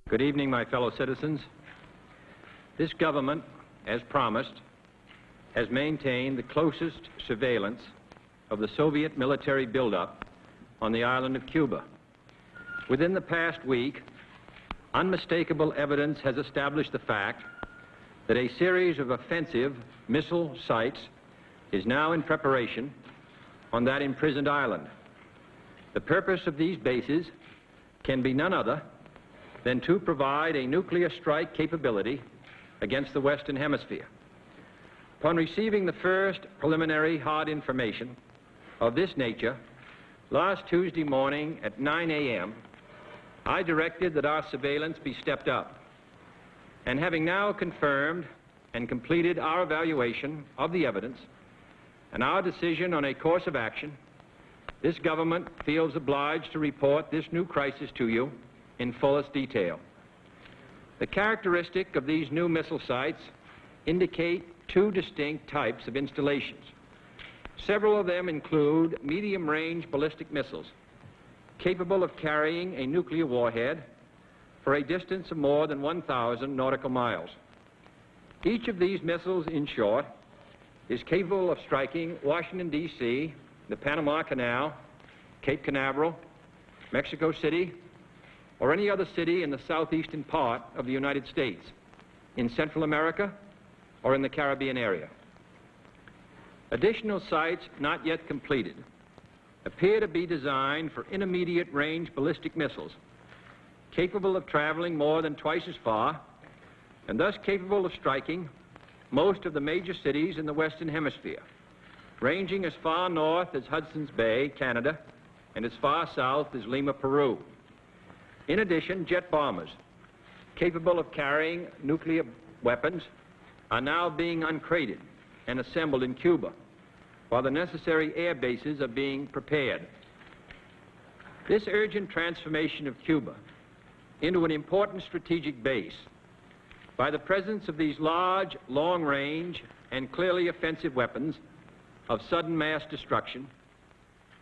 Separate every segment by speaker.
Speaker 1: Good evening, my fellow citizens. This government, as promised, has maintained the closest surveillance of the Soviet military buildup on the island of Cuba. Within the past week, unmistakable evidence has established the fact that a series of offensive missile sites is now in preparation on that imprisoned island. The purpose of these bases can be none other than to provide a nuclear strike capability against the Western Hemisphere. Upon receiving the first preliminary hard information of this nature, last Tuesday morning at 9 a.m., I directed that our surveillance be stepped up. And having now confirmed and completed our evaluation of the evidence and our decision on a course of action, this government feels obliged to report this new crisis to you in fullest detail. The characteristic of these new missile sites indicate two distinct types of installations. Several of them include medium-range ballistic missiles capable of carrying a nuclear warhead for a distance of more than 1,000 nautical miles. Each of these missiles, in short, is capable of striking Washington, D.C., the Panama Canal, Cape Canaveral, Mexico City, or any other city in the southeastern part of the United States, in Central America, or in the Caribbean area. Additional sites not yet completed appear to be designed for intermediate range ballistic missiles capable of traveling more than twice as far and thus capable of striking most of the major cities in the Western Hemisphere, ranging as far north as Hudson's Bay, Canada, and as far south as Lima, Peru. In addition, jet bombers capable of carrying nuclear weapons are now being uncrated and assembled in Cuba, while the necessary air bases are being prepared. This urgent transformation of Cuba into an important strategic base by the presence of these large, long-range, and clearly offensive weapons of sudden mass destruction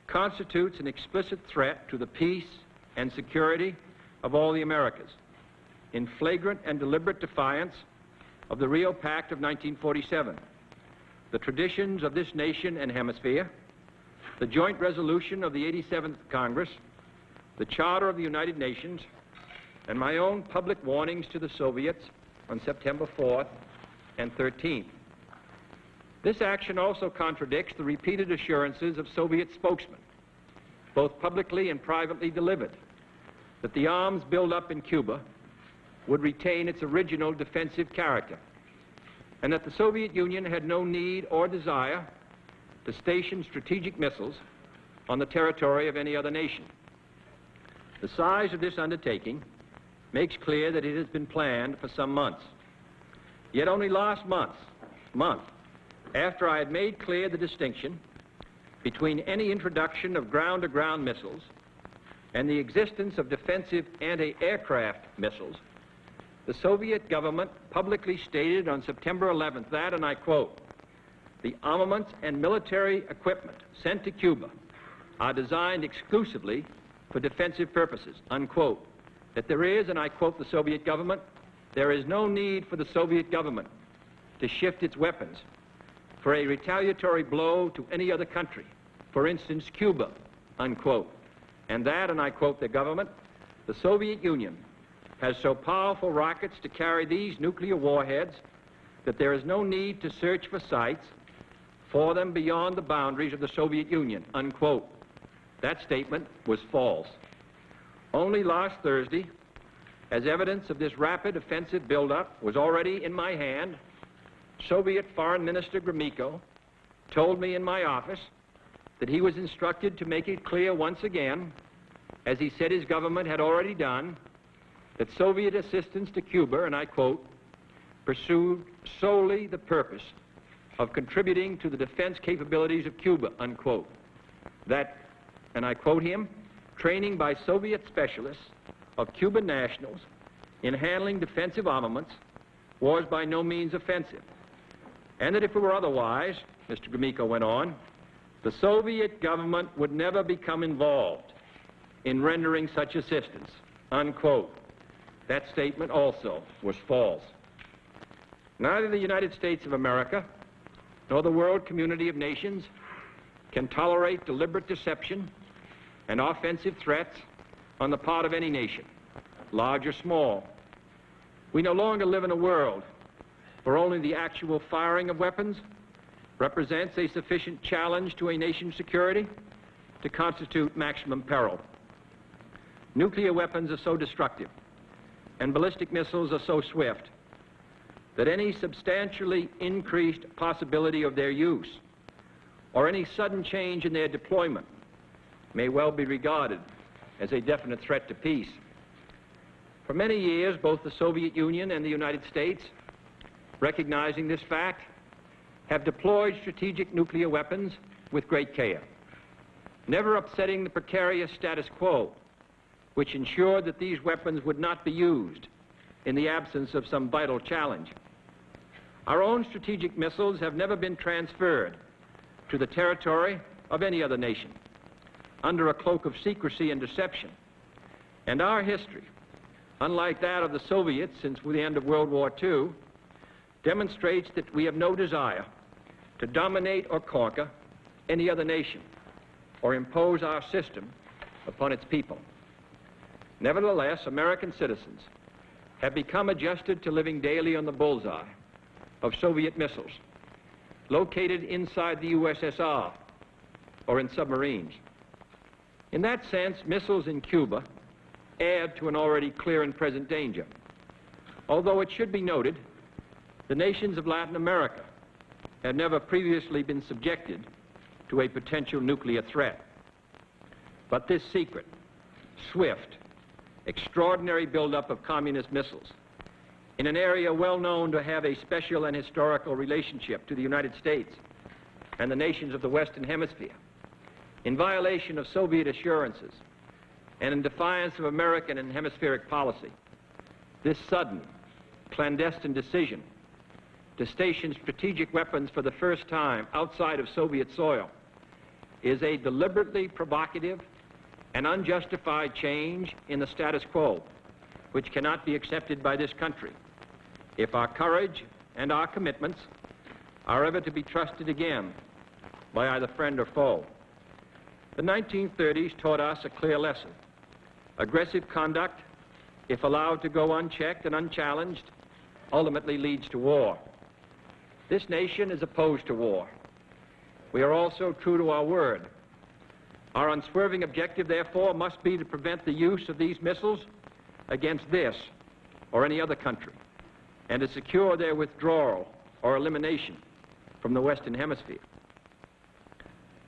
Speaker 1: constitutes an explicit threat to the peace and security of all the Americas, in flagrant and deliberate defiance of the Rio Pact of 1947, the traditions of this nation and hemisphere, the joint resolution of the 87th Congress, the Charter of the United Nations, and my own public warnings to the Soviets on September 4th and 13th. This action also contradicts the repeated assurances of Soviet spokesmen, both publicly and privately delivered, that the arms buildup in Cuba would retain its original defensive character, and that the Soviet Union had no need or desire to station strategic missiles on the territory of any other nation. The size of this undertaking makes clear that it has been planned for some months. Yet only last month, after I had made clear the distinction between any introduction of ground-to-ground missiles and the existence of defensive anti-aircraft missiles, the Soviet government publicly stated on September 11th that, and I quote, "The armaments and military equipment sent to Cuba are designed exclusively for defensive purposes," unquote. That there is, and I quote the Soviet government, "there is no need for the Soviet government to shift its weapons for a retaliatory blow to any other country, for instance, Cuba," unquote. And that, and I quote the government, "the Soviet Union has so powerful rockets to carry these nuclear warheads that there is no need to search for sites for them beyond the boundaries of the Soviet Union," unquote. That statement was false. Only last Thursday, as evidence of this rapid offensive buildup was already in my hand, Soviet Foreign Minister Gromyko told me in my office that he was instructed to make it clear once again, as he said his government had already done, that Soviet assistance to Cuba, and I quote, "pursued solely the purpose of contributing to the defense capabilities of Cuba," unquote. That, and I quote him, "training by Soviet specialists of Cuban nationals in handling defensive armaments was by no means offensive. And that if it were otherwise," Mr. Gromyko went on, "the Soviet government would never become involved in rendering such assistance," unquote. that statement also was false. Neither the United States of America nor the world community of nations can tolerate deliberate deception and offensive threats on the part of any nation, large or small. We no longer live in a world where only the actual firing of weapons represents a sufficient challenge to a nation's security to constitute maximum peril. Nuclear weapons are so destructive and ballistic missiles are so swift that any substantially increased possibility of their use or any sudden change in their deployment may well be regarded as a definite threat to peace. For many years, both the Soviet Union and the United States, recognizing this fact, have deployed strategic nuclear weapons with great care, never upsetting the precarious status quo, which ensured that these weapons would not be used in the absence of some vital challenge. Our own strategic missiles have never been transferred to the territory of any other nation under a cloak of secrecy and deception. And our history, unlike that of the Soviets since the end of World War II, demonstrates that we have no desire to dominate or conquer any other nation or impose our system upon its people. Nevertheless, American citizens have become adjusted to living daily on the bullseye of Soviet missiles located inside the USSR or in submarines. In that sense, missiles in Cuba add to an already clear and present danger. Although it should be noted, the nations of Latin America had never previously been subjected to a potential nuclear threat. But this secret, swift, extraordinary buildup of communist missiles in an area well known to have a special and historical relationship to the United States and the nations of the Western Hemisphere, in violation of Soviet assurances and in defiance of American and hemispheric policy, this sudden, clandestine decision to station strategic weapons for the first time outside of Soviet soil is a deliberately provocative and unjustified change in the status quo, which cannot be accepted by this country if our courage and our commitments are ever to be trusted again by either friend or foe. The 1930s taught us a clear lesson. Aggressive conduct, if allowed to go unchecked and unchallenged, ultimately leads to war. This nation is opposed to war. We are also true to our word. Our unswerving objective, therefore, must be to prevent the use of these missiles against this or any other country, and to secure their withdrawal or elimination from the Western Hemisphere.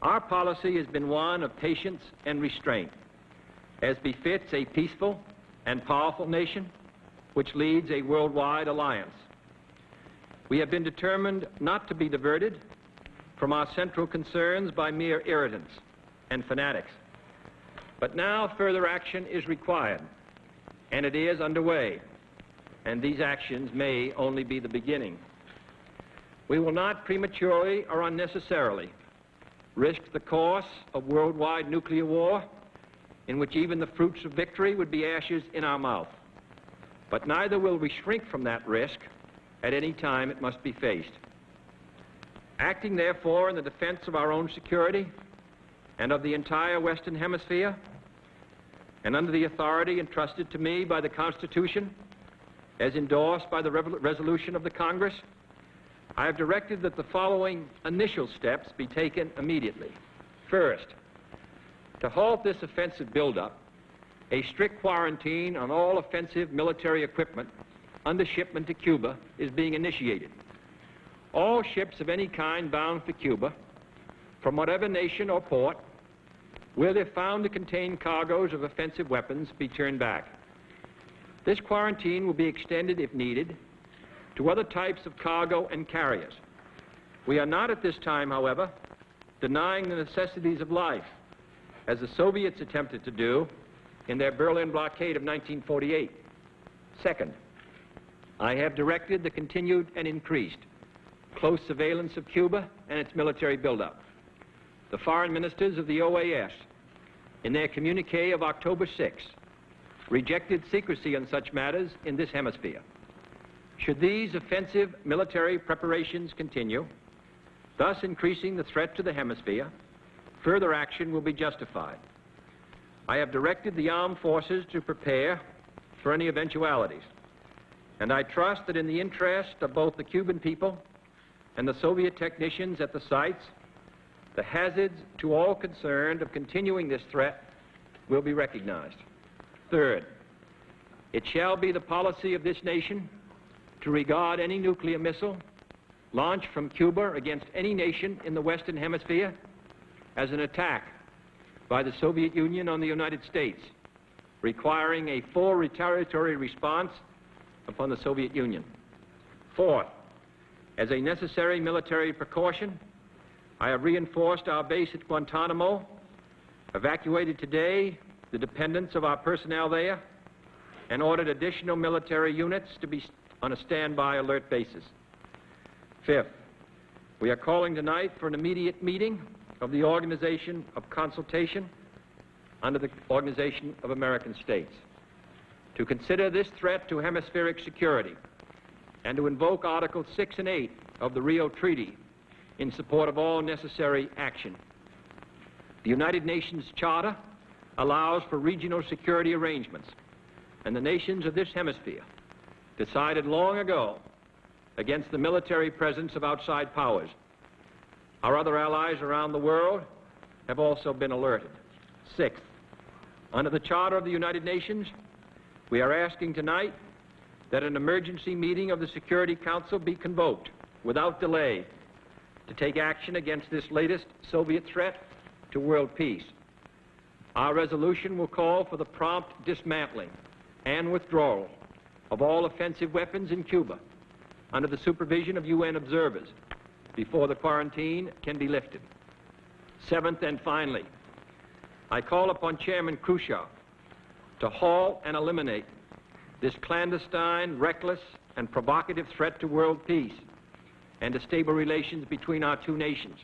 Speaker 1: Our policy has been one of patience and restraint, as befits a peaceful and powerful nation which leads a worldwide alliance. We have been determined not to be diverted from our central concerns by mere irritants and fanatics. But now further action is required, and it is underway, and these actions may only be the beginning. We will not prematurely or unnecessarily risk the course of worldwide nuclear war, in which even the fruits of victory would be ashes in our mouth. But neither will we shrink from that risk at any time it must be faced. Acting, therefore, in the defense of our own security and of the entire Western Hemisphere, and under the authority entrusted to me by the Constitution, as endorsed by the resolution of the Congress, I have directed that the following initial steps be taken immediately. First, to halt this offensive buildup, a strict quarantine on all offensive military equipment under shipment to Cuba is being initiated. All ships of any kind bound for Cuba, from whatever nation or port, will, if found to contain cargoes of offensive weapons, be turned back. This quarantine will be extended, if needed, to other types of cargo and carriers. We are not at this time, however, denying the necessities of life, as the Soviets attempted to do in their Berlin blockade of 1948. Second, I have directed the continued and increased close surveillance of Cuba and its military buildup. The foreign ministers of the OAS, in their communique of October 6, rejected secrecy on such matters in this hemisphere. Should these offensive military preparations continue, thus increasing the threat to the hemisphere, further action will be justified. I have directed the armed forces to prepare for any eventualities, and I trust that in the interest of both the Cuban people and the Soviet technicians at the sites, the hazards to all concerned of continuing this threat will be recognized. Third, it shall be the policy of this nation to regard any nuclear missile launched from Cuba against any nation in the Western Hemisphere as an attack by the Soviet Union on the United States, requiring a full retaliatory response upon the Soviet Union. Fourth, as a necessary military precaution, I have reinforced our base at Guantanamo, evacuated today the dependents of our personnel there, and ordered additional military units to be on a standby alert basis. Fifth, we are calling tonight for an immediate meeting of the Organization of Consultation under the Organization of American States to consider this threat to hemispheric security and to invoke Articles 6 and 8 of the Rio Treaty in support of all necessary action. The United Nations Charter allows for regional security arrangements, and the nations of this hemisphere decided long ago against the military presence of outside powers. Our other allies around the world have also been alerted. Sixth, under the Charter of the United Nations, we are asking tonight that an emergency meeting of the Security Council be convoked without delay to take action against this latest Soviet threat to world peace. Our resolution will call for the prompt dismantling and withdrawal of all offensive weapons in Cuba under the supervision of UN observers before the quarantine can be lifted. Seventh and finally, I call upon Chairman Khrushchev to halt and eliminate this clandestine, reckless, and provocative threat to world peace and to stable relations between our two nations.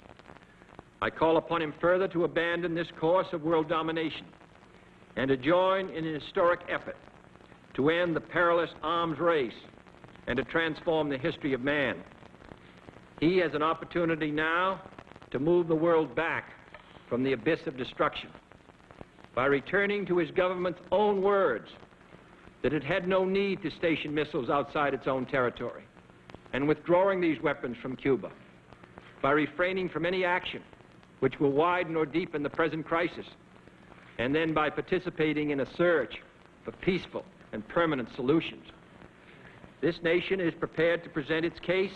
Speaker 1: I call upon him further to abandon this course of world domination and to join in an historic effort to end the perilous arms race and to transform the history of man. He has an opportunity now to move the world back from the abyss of destruction by returning to his government's own words that it had no need to station missiles outside its own territory, and withdrawing these weapons from Cuba, by refraining from any action which will widen or deepen the present crisis, and then by participating in a search for peaceful and permanent solutions. This nation is prepared to present its case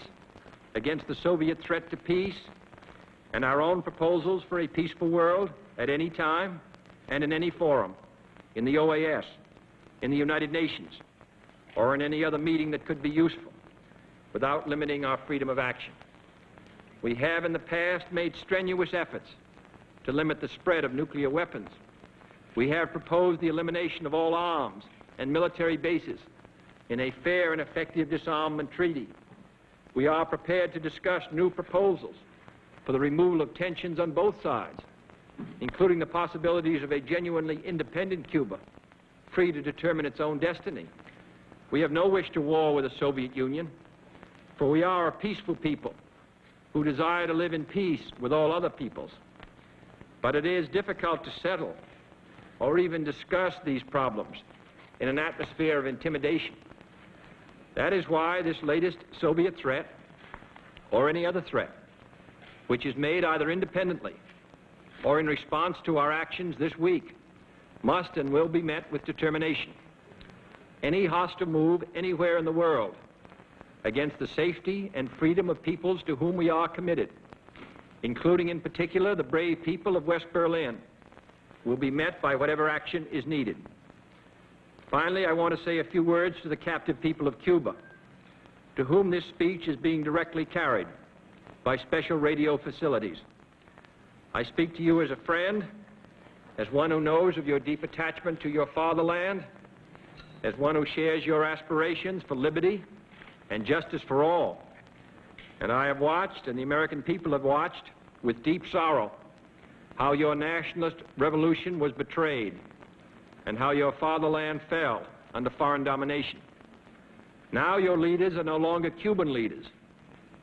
Speaker 1: against the Soviet threat to peace and our own proposals for a peaceful world at any time and in any forum, in the OAS, in the United Nations, or in any other meeting that could be useful, without limiting our freedom of action. We have in the past made strenuous efforts to limit the spread of nuclear weapons. We have proposed the elimination of all arms and military bases in a fair and effective disarmament treaty. We are prepared to discuss new proposals for the removal of tensions on both sides, including the possibilities of a genuinely independent Cuba, free to determine its own destiny. We have no wish to war with the Soviet Union, for we are a peaceful people who desire to live in peace with all other peoples. But it is difficult to settle or even discuss these problems in an atmosphere of intimidation. That is why this latest Soviet threat, or any other threat, which is made either independently or in response to our actions this week, must and will be met with determination. Any hostile move anywhere in the world against the safety and freedom of peoples to whom we are committed, including in particular the brave people of West Berlin, will be met by whatever action is needed. Finally, I want to say a few words to the captive people of Cuba, to whom this speech is being directly carried by special radio facilities. I speak to you as a friend, as one who knows of your deep attachment to your fatherland, as one who shares your aspirations for liberty and justice for all. And I have watched, and the American people have watched, with deep sorrow, how your nationalist revolution was betrayed, and how your fatherland fell under foreign domination. Now your leaders are no longer Cuban leaders,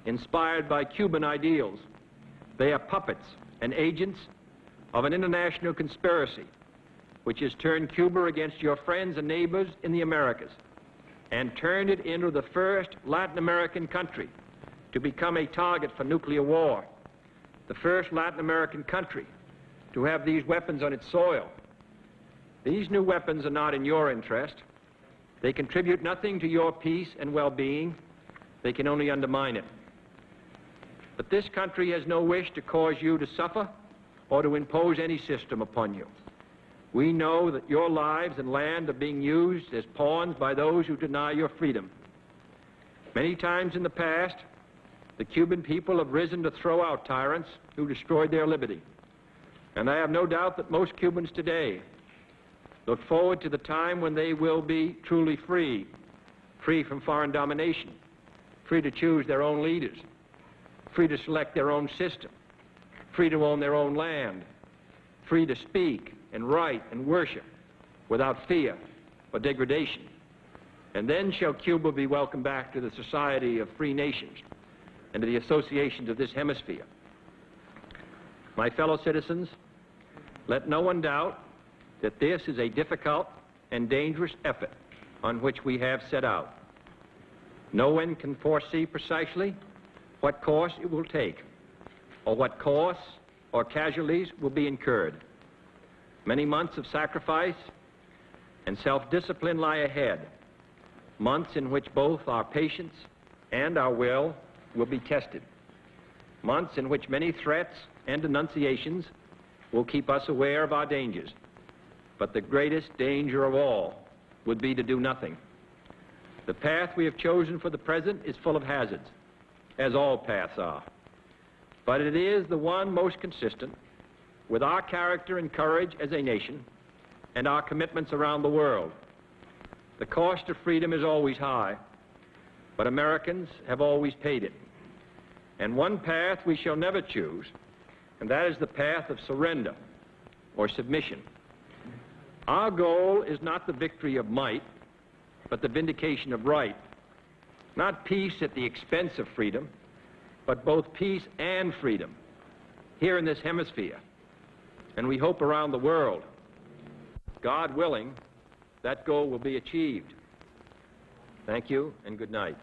Speaker 1: inspired by Cuban ideals. They are puppets and agents of an international conspiracy which has turned Cuba against your friends and neighbors in the Americas and turned it into the first Latin American country to become a target for nuclear war, the first Latin American country to have these weapons on its soil. These new weapons are not in your interest. They contribute nothing to your peace and well-being. They can only undermine it. But this country has no wish to cause you to suffer or to impose any system upon you. We know that your lives and land are being used as pawns by those who deny your freedom. Many times in the past, the Cuban people have risen to throw out tyrants who destroyed their liberty. And I have no doubt that most Cubans today look forward to the time when they will be truly free, free from foreign domination, free to choose their own leaders, free to select their own system, free to own their own land, free to speak and write and worship without fear or degradation. And then shall Cuba be welcomed back to the society of free nations and to the associations of this hemisphere. My fellow citizens, let no one doubt that this is a difficult and dangerous effort on which we have set out. No one can foresee precisely what course it will take, or what costs or casualties will be incurred. Many months of sacrifice and self-discipline lie ahead, months in which both our patience and our will be tested, months in which many threats and denunciations will keep us aware of our dangers. But the greatest danger of all would be to do nothing. The path we have chosen for the present is full of hazards, as all paths are. But it is the one most consistent with our character and courage as a nation and our commitments around the world. The cost of freedom is always high, but Americans have always paid it. And one path we shall never choose, and that is the path of surrender or submission. Our goal is not the victory of might, but the vindication of right. Not peace at the expense of freedom, but both peace and freedom here in this hemisphere, and we hope around the world. God willing, that goal will be achieved. Thank you and good night.